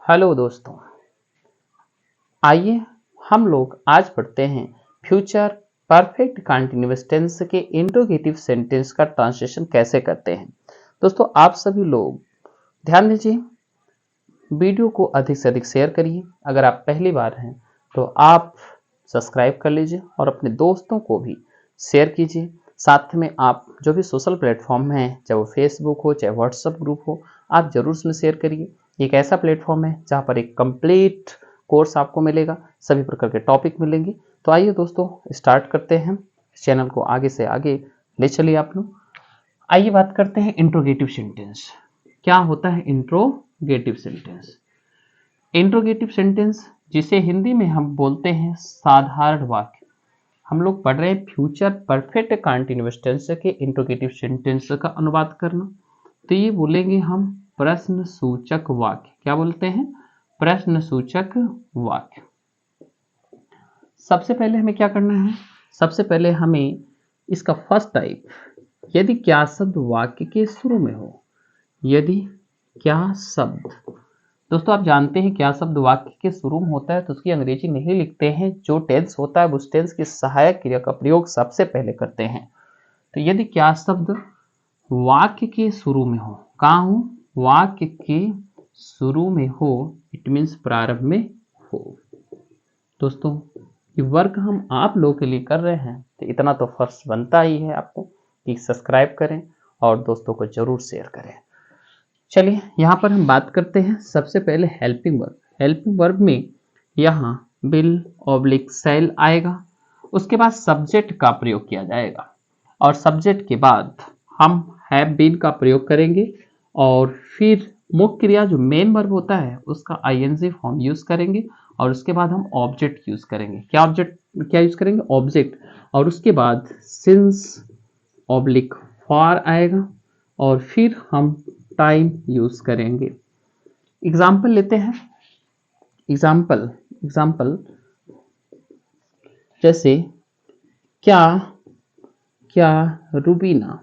Hello दोस्तों, आइए हम लोग आज पढ़ते हैं फ्यूचर परफेक्ट कंटिन्यूअस टेंस के इंट्रोगेटिव सेंटेंस का ट्रांसलेशन कैसे करते हैं। दोस्तों आप सभी लोग ध्यान दीजिए, वीडियो को अधिक से अधिक शेयर करिए। अगर आप पहली बार हैं तो आप सब्सक्राइब कर लीजिए और अपने दोस्तों को भी शेयर कीजिए। साथ में आप जो भी सोशल प्लेटफॉर्म हैं, चाहे वो फेसबुक हो चाहे व्हाट्सएप ग्रुप हो, आप जरूर उसमें शेयर करिए। एक ऐसा प्लेटफॉर्म है जहाँ पर एक कंप्लीट कोर्स आपको मिलेगा, सभी प्रकार के टॉपिक मिलेंगे। तो आइए दोस्तों स्टार्ट करते हैं, चैनल को आगे से आगे ले चलिए आप लोग। आइए बात करते हैं इंट्रोगेटिव सेंटेंस। क्या होता है इंट्रोगेटिव सेंटेंस? इंट्रोगेटिव सेंटेंस जिसे हिंदी में हम बोलते हैं साधारण वाक्य। हम लोग पढ़ रहे हैं फ्यूचर परफेक्ट कंटीन्यूअस टेंस के इंट्रोगेटिव सेंटेंस का अनुवाद करना। तो ये बोलेंगे हम प्रश्न सूचक वाक्य। क्या बोलते हैं? प्रश्न सूचक वाक्य। सबसे पहले हमें क्या करना है? सबसे पहले हमें इसका फर्स्ट टाइप, यदि क्या शब्द वाक्य के शुरू में हो। यदि क्या शब्द, दोस्तों आप जानते हैं क्या शब्द वाक्य के शुरू में होता है तो उसकी अंग्रेजी नहीं लिखते हैं। जो टेंस होता है उस टेंस की सहायक क्रिया का प्रयोग सबसे पहले करते हैं। तो यदि क्या शब्द वाक्य के शुरू में हो, कहाँ हो? वाक्य के शुरू में हो, इट मीन्स प्रारंभ में हो। दोस्तों ये वर्क हम आप लोगों के लिए कर रहे हैं तो इतना तो फर्ज बनता ही है आपको कि सब्सक्राइब करें और दोस्तों को जरूर शेयर करें। चलिए यहाँ पर हम बात करते हैं सबसे पहले हेल्पिंग वर्ब। हेल्पिंग वर्ब में यहाँ विल ऑब्लिक शैल आएगा, उसके बाद सब्जेक्ट का प्रयोग किया जाएगा और सब्जेक्ट के बाद हम हैव बीन का प्रयोग करेंगे और फिर मुख्य क्रिया जो मेन वर्ब होता है उसका आईएनजी फॉर्म यूज करेंगे और उसके बाद हम ऑब्जेक्ट यूज करेंगे। क्या यूज करेंगे? ऑब्जेक्ट। और उसके बाद सिंस ऑब्लिक फॉर आएगा और फिर हम टाइम यूज करेंगे। एग्जाम्पल लेते हैं। एग्जाम्पल जैसे क्या क्या रुबीना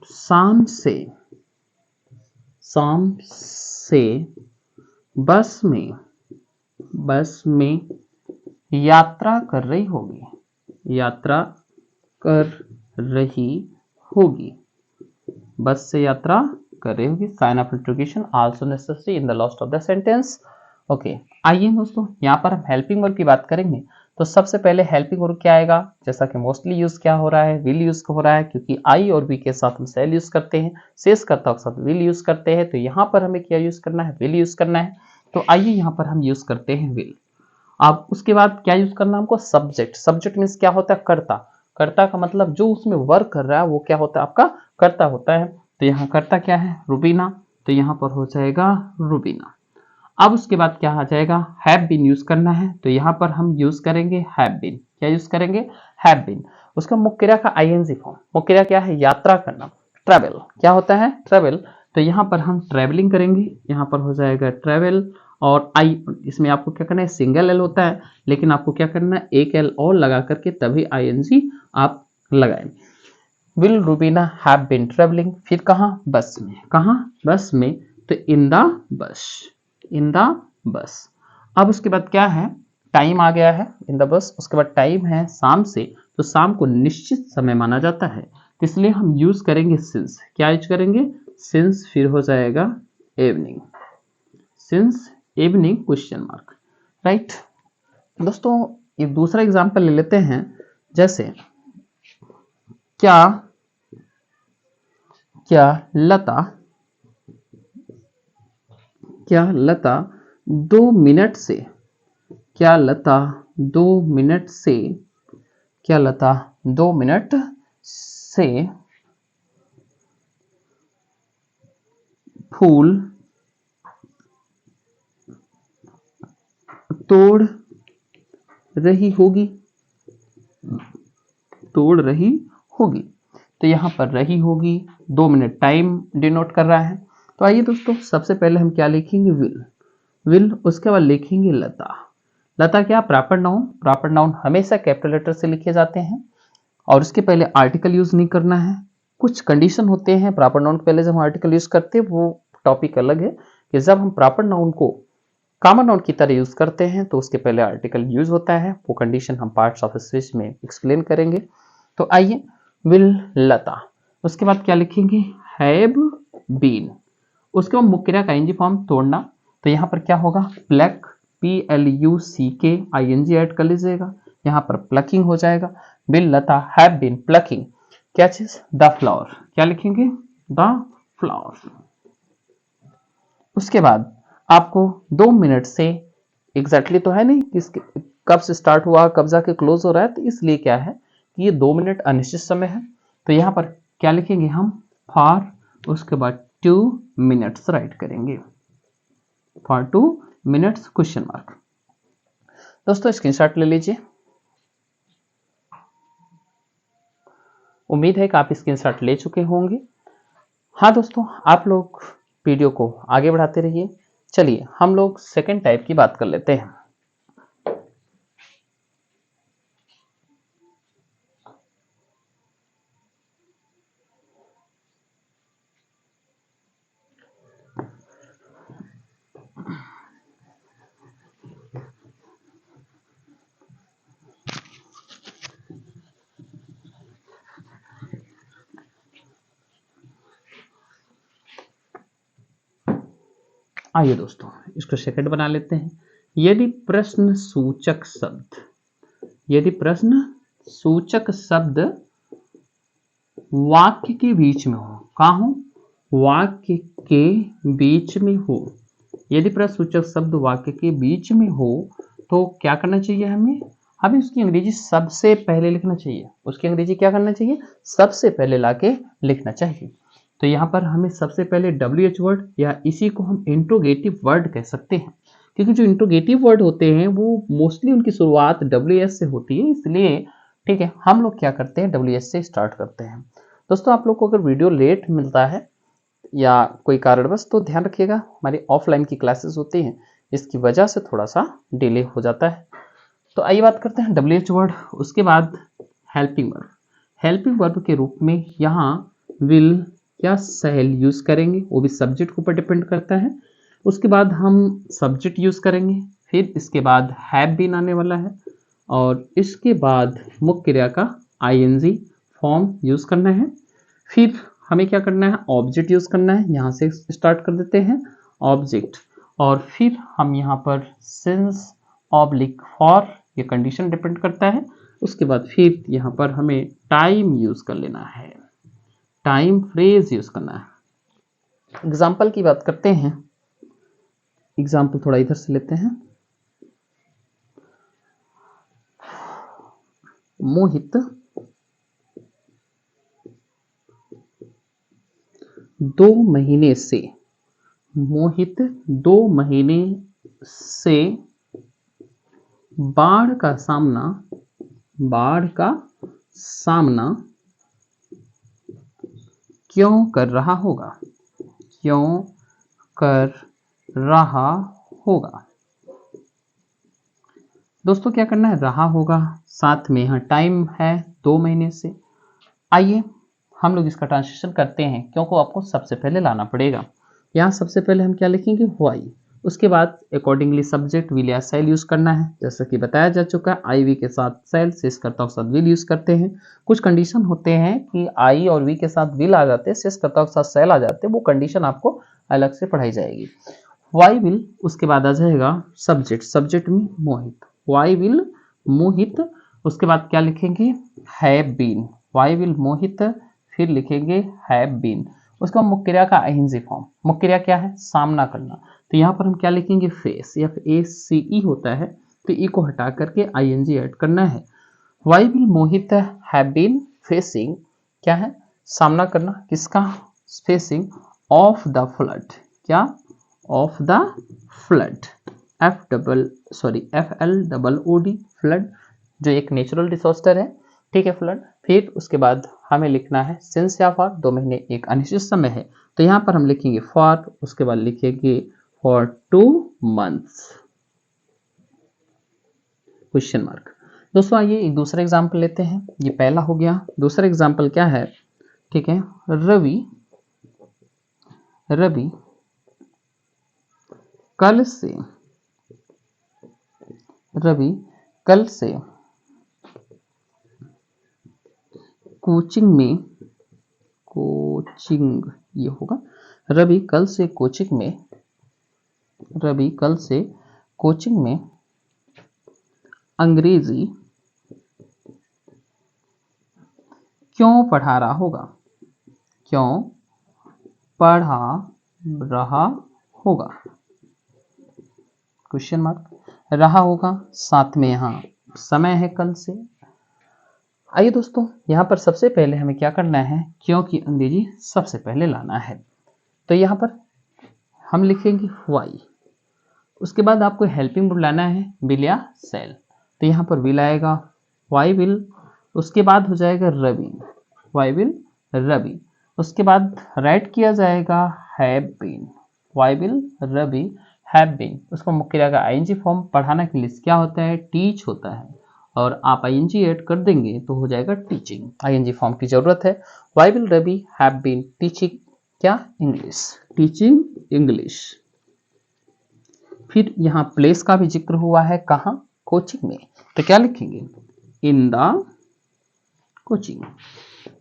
शाम से बस में यात्रा कर रही होगी। बस से यात्रा कर रही होगी। Sign of interrogation also necessary in the last of the sentence. Okay, आइए दोस्तों यहाँ पर हम हेल्पिंग वर्ब की बात करेंगे। तो सबसे पहले हेल्पिंग वर्ब क्या आएगा? जैसा कि मोस्टली यूज क्या हो रहा है? विल यूज हो रहा है, क्योंकि आई और बी के साथ हम सेल यूज करते हैं, शेष कर्ता के साथ विल यूज करते हैं। तो यहाँ पर हमें क्या यूज करना है? विल यूज करना है। तो आइए यहाँ पर हम यूज करते हैं विल। अब उसके बाद क्या यूज करना है हमको? सब्जेक्ट। सब्जेक्ट मीन्स क्या होता है? कर्ता। कर्ता का मतलब जो उसमें वर्क कर रहा है वो क्या होता है? आपका कर्ता होता है। तो यहाँ कर्ता क्या है? रुबीना। तो यहाँ पर हो जाएगा रुबीना। अब उसके बाद क्या आ जाएगा? हैव बीन यूज करना है। तो यहाँ पर हम यूज करेंगे हैव बीन। क्या यूज करेंगे? Have been. उसका मुख्य क्रिया का आईएनजी फॉर्म। मुख्य क्रिया क्या है? यात्रा करना, ट्रेवल। क्या होता है? ट्रेवल। तो यहाँ पर हम ट्रेवलिंग करेंगे। यहाँ पर हो जाएगा ट्रेवल और आई, इसमें आपको क्या करना है? सिंगल एल होता है, लेकिन आपको क्या करना है? एक एल और लगा करके तभी आईएनजी आप लगाएं। Will Rubina have been travelling. फिर कहाँ? बस में। कहाँ? बस में। तो इन द बस। अब उसके बाद क्या है? टाइम आ गया है इन द बस। उसके बाद टाइम है शाम से, तो शाम को निश्चित समय माना जाता है, तो इसलिए हम यूज करेंगे सिंस। क्या यूज करेंगे? सिंस। फिर हो जाएगा evening. Since evening question mark. Right दोस्तों, एक दूसरा एग्जांपल ले लेते हैं। जैसे क्या लता 2 मिनट से फूल तोड़ रही होगी। तो यहाँ पर रही होगी 2 मिनट टाइम डिनोट कर रहा है। तो आइए दोस्तों सबसे पहले हम क्या लिखेंगे? विल। उसके बाद लिखेंगे लता क्या? प्रॉपर नाउन हमेशा कैपिटल लेटर से लिखे जाते हैं और उसके पहले आर्टिकल यूज नहीं करना है, कुछ कंडीशन होते हैं प्रॉपर नाउन के पहले जब हम आर्टिकल यूज करते हैं, वो टॉपिक अलग है कि जब हम प्रॉपर नाउन को कॉमन नाउन की तरह यूज करते हैं तो उसके पहले आर्टिकल यूज होता है। वो कंडीशन हम पार्ट्स ऑफ स्पीच में एक्सप्लेन करेंगे। तो आइए, विल लता, उसके बाद क्या लिखेंगे, हैव बीन, उसके बाद मुक्रिया का आईएनजी फॉर्म तोड़ना, तो यहाँ पर क्या होगा, प्लक, PLUCK आईएनजी ऐड कर लीजिएगा, यहाँ पर प्लकिंग हो जाएगा। Will Lata have been plucking क्या चीज, द फ्लावर, क्या लिखेंगे, द फ्लावर। उसके बाद आपको 2 मिनट से एग्जैक्टली तो है नहीं कि कब से स्टार्ट हुआ कब जाके क्लोज हो रहा है, तो इसलिए क्या है कि ये 2 मिनट अनिश्चित समय है। तो यहाँ पर क्या लिखेंगे हम, फॉर, उसके बाद 2 मिनट्स राइट करेंगे, फॉर 2 मिनट्स क्वेश्चन मार्क। दोस्तों स्क्रीनशॉट ले लीजिए, उम्मीद है कि आप स्क्रीनशॉट ले चुके होंगे। हाँ दोस्तों, आप लोग वीडियो को आगे बढ़ाते रहिए। चलिए हम लोग सेकंड टाइप की बात कर लेते हैं। आइए दोस्तों इसको सेकंड बना लेते हैं। यदि प्रश्न सूचक शब्द, यदि प्रश्न सूचक शब्द वाक्य के बीच में हो, कहाँ हो, वाक्य के बीच में हो, यदि प्रश्न सूचक शब्द वाक्य के बीच में हो तो क्या करना चाहिए हमें, हमें उसकी अंग्रेजी सबसे पहले लिखना चाहिए। उसकी अंग्रेजी क्या करना चाहिए, सबसे पहले लाके लिखना चाहिए। तो यहाँ पर हमें सबसे पहले WH वर्ड, या इसी को हम इंट्रोगेटिव वर्ड कह सकते हैं, क्योंकि जो इंट्रोगेटिव वर्ड होते हैं वो मोस्टली उनकी शुरुआत WH से होती है, इसलिए ठीक है हम लोग क्या करते हैं WH से स्टार्ट करते हैं। दोस्तों आप लोग को अगर वीडियो लेट मिलता है या कोई कारणवश तो ध्यान रखिएगा, हमारी ऑफलाइन की क्लासेस होती हैं, इसकी वजह से थोड़ा सा डिले हो जाता है। तो आइए बात करते हैं WH वर्ड। उसके बाद हेल्पिंग वर्ब, हेल्पिंग वर्ब के रूप में यहाँ विल या शैल यूज करेंगे, वो भी सब्जेक्ट के ऊपर डिपेंड करता है। उसके बाद हम सब्जेक्ट यूज करेंगे, फिर इसके बाद हैव बीन आने वाला है, और इसके बाद मुख्य क्रिया का ING फॉर्म यूज करना है। फिर हमें क्या करना है, ऑब्जेक्ट यूज करना है, यहाँ से स्टार्ट कर देते हैं ऑब्जेक्ट, और फिर हम यहाँ पर सिंस ऑब्लिक फॉर, ये कंडीशन डिपेंड करता है। उसके बाद फिर यहाँ पर हमें टाइम यूज कर लेना है, टाइम फ्रेज यूज करना है। एग्जाम्पल की बात करते हैं, एग्जाम्पल थोड़ा इधर से लेते हैं। मोहित 2 महीने से, मोहित 2 महीने से बाढ़ का सामना, बाढ़ का सामना क्यों कर रहा होगा, क्यों कर रहा होगा। दोस्तों क्या करना है, रहा होगा, साथ में यहाँ टाइम है 2 महीने से। आइए हम लोग इसका ट्रांसलेशन करते हैं, क्योंकि आपको सबसे पहले लाना पड़ेगा। यहाँ सबसे पहले हम क्या लिखेंगे, व्हाई, उसके बाद अकॉर्डिंगली सब्जेक्ट विल या सेल यूज करना है, जैसा कि बताया जा चुका है। आई वी के साथ सेल, शेषकर्ता के साथ विल यूज करते हैं। कुछ कंडीशन होते हैं कि आई और वी के साथ विल आ जाते हैं, शेषकर्ता के साथ सेल आ जाते हैं, वो कंडीशन आपको अलग से पढ़ाई जाएगी। वाई विल, उसके बाद आ जाएगा सब्जेक्ट, सब्जेक्ट में मोहित, वाई विल मोहित, उसके बाद क्या लिखेंगे, हैव बीन, वाई विल मोहित, फिर लिखेंगे हैव बीन। उसका मुख्य क्रिया का ING फॉर्म, मुख्य क्रिया क्या है, सामना करना, तो यहाँ पर हम क्या लिखेंगे, फेस, या FACE होता है, तो ई को हटा करके ING ऐड करना है। Why will Mohit have been facing, क्या है, सामना करना, किसका, फेसिंग ऑफ द फ्लड, क्या, of the flood, FLOOD flood, जो एक नेचुरल डिजास्टर है, ठीक है, फ्लड। फिर उसके बाद हमें लिखना है सिंस या फॉर, 2 महीने एक अनिश्चित समय है, तो यहाँ पर हम लिखेंगे फॉर, उसके बाद लिखेंगे फॉर 2 मंथ्स क्वेश्चन मार्क। दोस्तों आइए एक दूसरा एग्जाम्पल लेते हैं, ये पहला हो गया। दूसरा एग्जाम्पल क्या है, ठीक है। रवि कल से कोचिंग ये होगा, रवि कल से कोचिंग में अंग्रेजी क्यों पढ़ा रहा होगा, क्वेश्चन मार्क रहा होगा, साथ में यहाँ समय है कल से। आइए दोस्तों, यहाँ पर सबसे पहले हमें क्या करना है, क्योंकि अंग्रेजी सबसे पहले लाना है, तो यहाँ पर हम लिखेंगे वाई, उसके बाद आपको हेल्पिंग वर्ब लाना है विल या सेल, तो यहाँ पर विल आएगा, वाई विल, उसके बाद हो जाएगा रवि, वाई विल रवि, उसके बाद राइट किया जाएगा have been, why will Ravi have been, उसको मुख्य रहेगा आईएनजी फॉर्म, पढ़ाना के लिए क्या होता है, टीच होता है, और आप आईएनजी ऐड कर देंगे तो हो जाएगा टीचिंग, आईएनजी फॉर्म की जरूरत है। Why will Ravi have been teaching क्या, इंग्लिश, टीचिंग इंग्लिश। फिर यहाँ प्लेस का भी जिक्र हुआ है, कहाँ, कोचिंग में, तो क्या लिखेंगे, इन द कोचिंग,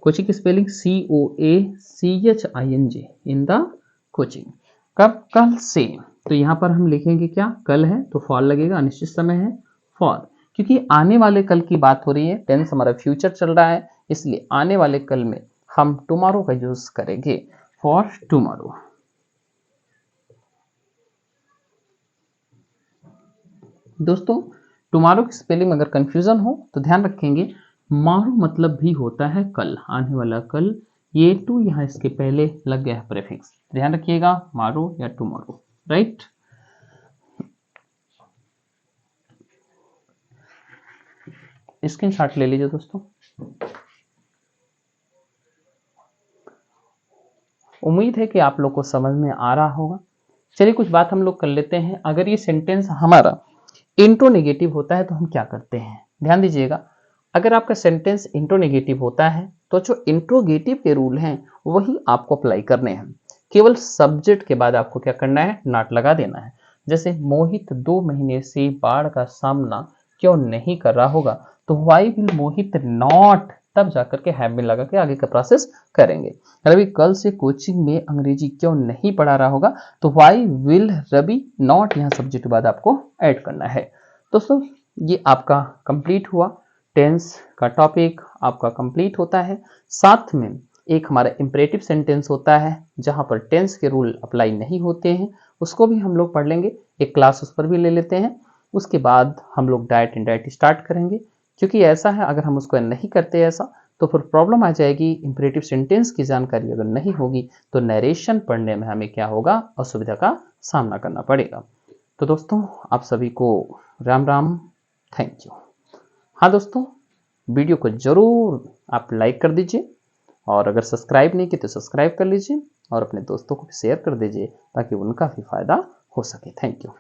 कोचिंग की spelling COACHING, in the coaching. कब, कल से, तो यहाँ पर हम लिखेंगे क्या, कल है तो फॉर लगेगा, अनिश्चित समय है फॉर, क्योंकि आने वाले कल की बात हो रही है, टेंस हमारा फ्यूचर चल रहा है, इसलिए आने वाले कल में हम टुमारो का यूज करेंगे, फॉर टुमारो। दोस्तों टुमारो की स्पेलिंग में अगर कंफ्यूजन हो तो ध्यान रखेंगे, मारो मतलब भी होता है कल, आने वाला कल, ये टू यहाँ इसके पहले लग गया है प्रेफिक्स, ध्यान रखिएगा, मारो या टुमारो, राइट। स्क्रीनशॉट ले लीजिए दोस्तों। उम्मीद है कि आप लोग को समझ में आ रहा होगा। चलिए कुछ बात हम लोग कर लेते हैं, अगर ये सेंटेंस हमारा इंट्रोनेगेटिव होता है तो हम क्या करते हैं, ध्यान दीजिएगा, अगर आपका सेंटेंस इंट्रोनेगेटिव होता है तो जो इंट्रोगेटिव के रूल हैं वही आपको अप्लाई करने हैं, केवल सब्जेक्ट के बाद आपको क्या करना है, नॉट लगा देना है। जैसे मोहित 2 महीने से बाढ़ का सामना क्यों नहीं कर रहा होगा, तो व्हाई विल मोहित नॉट, तब जाकर के हैव बीन लगा के आगे का प्रोसेस करेंगे। रवि कल से कोचिंग में अंग्रेजी क्यों नहीं पढ़ा रहा होगा, तो व्हाई विल रवि नॉट, यहाँ सब्जेक्ट के बाद आपको ऐड करना है। दोस्तों ये आपका कंप्लीट हुआ, टेंस का टॉपिक आपका कंप्लीट होता है, साथ में एक हमारा इंपरेटिव सेंटेंस होता है जहां पर टेंस के रूल अप्लाई नहीं होते हैं, उसको भी हम लोग पढ़ लेंगे, एक क्लास उस पर भी ले लेते हैं, उसके बाद हम लोग डायट इनडायट स्टार्ट करेंगे, क्योंकि ऐसा है अगर हम उसको नहीं करते ऐसा तो फिर प्रॉब्लम आ जाएगी, इंपरेटिव सेंटेंस की जानकारी अगर नहीं होगी तो नरेशन पढ़ने में हमें क्या होगा, असुविधा का सामना करना पड़ेगा। तो दोस्तों आप सभी को राम राम, थैंक यू। हाँ दोस्तों, वीडियो को जरूर आप लाइक कर दीजिए, और अगर सब्सक्राइब नहीं किए तो सब्सक्राइब कर लीजिए, और अपने दोस्तों को शेयर कर दीजिए ताकि उनका भी फायदा हो सके। Thank you.